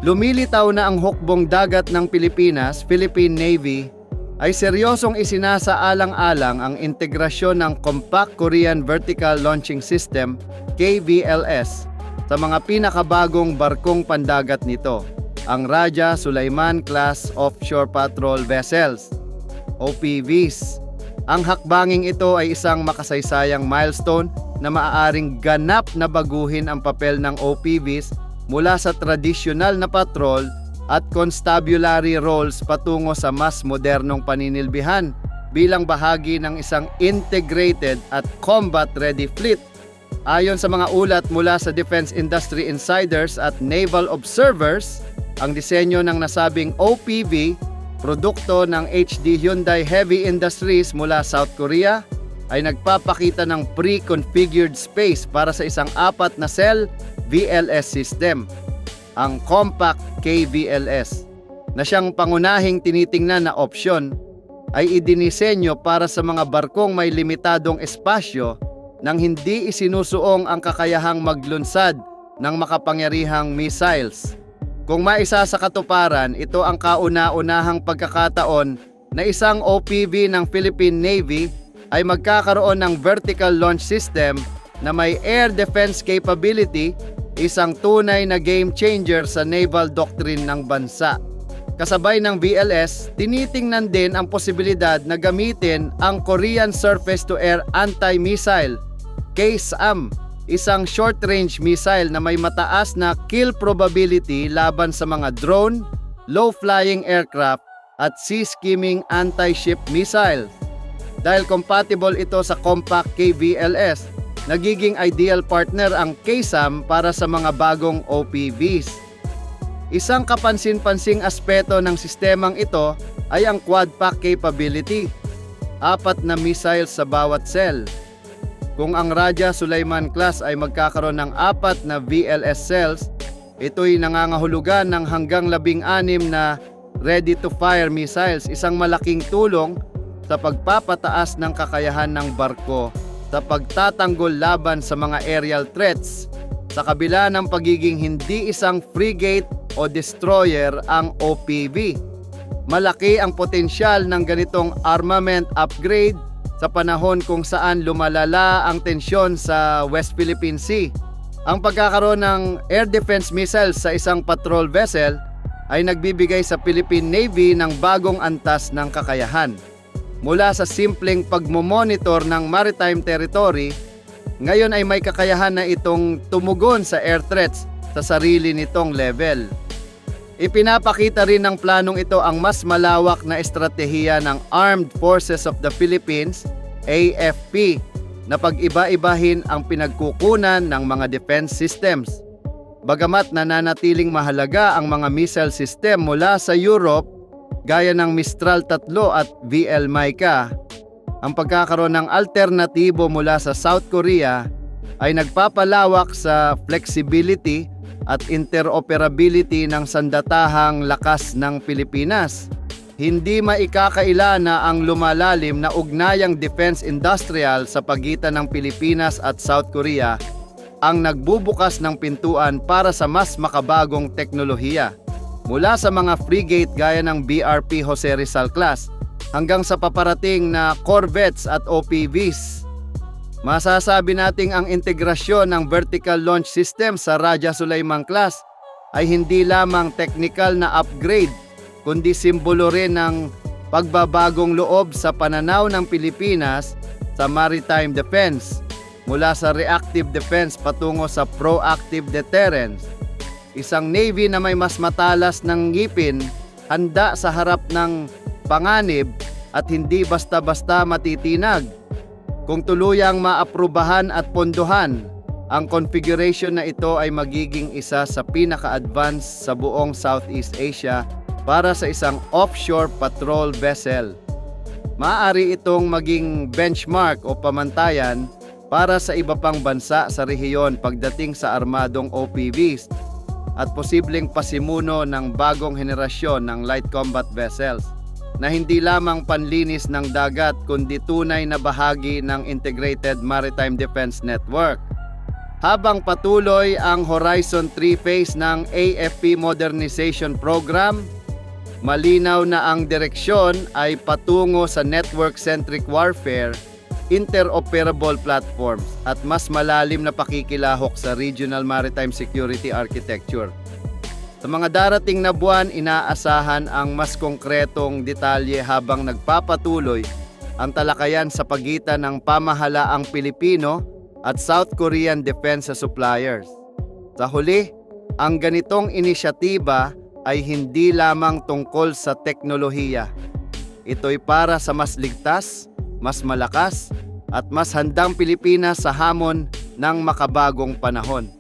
Lumilitaw na ang hukbong dagat ng Pilipinas, Philippine Navy, ay seryosong isinasaalang-alang ang integrasyon ng Compact Korean Vertical Launching System, KVLS, sa mga pinakabagong barkong pandagat nito, ang Raja Sulaiman Class Offshore Patrol Vessels, OPVs. Ang hakbanging ito ay isang makasaysayang milestone na maaaring ganap na baguhin ang papel ng OPVs mula sa tradisyonal na patrol at constabulary roles patungo sa mas modernong paninilbihan bilang bahagi ng isang integrated at combat-ready fleet. Ayon sa mga ulat mula sa Defense Industry Insiders at Naval Observers, ang disenyo ng nasabing OPV, produkto ng HD Hyundai Heavy Industries mula South Korea, ay nagpapakita ng pre-configured space para sa isang 4 na cell VLS system, ang Compact KVLS, na siyang pangunahing tinitingnan na opsyon ay idinisenyo para sa mga barkong may limitadong espasyo nang hindi isinusuong ang kakayahang maglunsad ng makapangyarihang missiles. Kung maisa sa katuparan, ito ang kauna-unahang pagkakataon na isang OPV ng Philippine Navy ay magkakaroon ng vertical launch system na may air defense capability, isang tunay na game changer sa naval doctrine ng bansa. Kasabay ng VLS, tinitingnan din ang posibilidad na gamitin ang Korean Surface-to-Air Anti-Missile, KSAM, isang short-range missile na may mataas na kill probability laban sa mga drone, low-flying aircraft at sea-skimming anti-ship missiles. Dahil compatible ito sa Compact KVLS, nagiging ideal partner ang KSAM para sa mga bagong OPVs. Isang kapansin-pansing aspeto ng sistemang ito ay ang quad pack capability, 4 na missiles sa bawat cell. Kung ang Raja Sulaiman class ay magkakaroon ng 4 na VLS cells, ito'y nangangahulugan ng hanggang 16 na ready-to-fire missiles, isang malaking tulong sa pagpapataas ng kakayahan ng barko sa pagtatanggol laban sa mga aerial threats, sa kabila ng pagiging hindi isang frigate o destroyer ang OPV. Malaki ang potensyal ng ganitong armament upgrade sa panahon kung saan lumalala ang tensyon sa West Philippine Sea. Ang pagkakaroon ng air defense missiles sa isang patrol vessel ay nagbibigay sa Philippine Navy ng bagong antas ng kakayahan. Mula sa simpleng pagmomonitor ng maritime territory, ngayon ay may kakayahan na itong tumugon sa air threats sa sarili nitong level. Ipinapakita rin ng planong ito ang mas malawak na estratehiya ng Armed Forces of the Philippines, AFP, na pag-iba-ibahin ang pinagkukunan ng mga defense systems. Bagamat nananatiling mahalaga ang mga missile system mula sa Europe, gaya ng Mistral 3 at VL Mica, ang pagkakaroon ng alternatibo mula sa South Korea ay nagpapalawak sa flexibility at interoperability ng sandatahang lakas ng Pilipinas. Hindi maikakaila na ang lumalalim na ugnayang defense industrial sa pagitan ng Pilipinas at South Korea ang nagbubukas ng pintuan para sa mas makabagong teknolohiya. Mula sa mga frigate gaya ng BRP Jose Rizal class hanggang sa paparating na corvettes at OPVs. Masasabi nating ang integrasyon ng vertical launch system sa Raja Sulaiman class ay hindi lamang technical na upgrade, kundi simbolo rin ng pagbabagong loob sa pananaw ng Pilipinas sa maritime defense, mula sa reactive defense patungo sa proactive deterrence. Isang Navy na may mas matalas ng ngipin, handa sa harap ng panganib at hindi basta-basta matitinag. Kung tuluyang maaprubahan at pondohan, ang configuration na ito ay magiging isa sa pinaka-advanced sa buong Southeast Asia para sa isang offshore patrol vessel. Maaari itong maging benchmark o pamantayan para sa iba pang bansa sa rehiyon pagdating sa armadong OPVs at posibleng pasimuno ng bagong henerasyon ng light combat vessels na hindi lamang panlinis ng dagat kundi tunay na bahagi ng Integrated Maritime Defense Network. Habang patuloy ang Horizon 3 phase ng AFP Modernization Program, malinaw na ang direksyon ay patungo sa network-centric warfare, interoperable platforms at mas malalim na pakikilahok sa regional maritime security architecture. Sa mga darating na buwan, inaasahan ang mas konkretong detalye habang nagpapatuloy ang talakayan sa pagitan ng pamahalaang Pilipino at South Korean defense suppliers. Sa huli, ang ganitong inisyatiba ay hindi lamang tungkol sa teknolohiya. Ito'y para sa mas ligtas, mas malakas, at mas handang Pilipinas sa hamon ng makabagong panahon.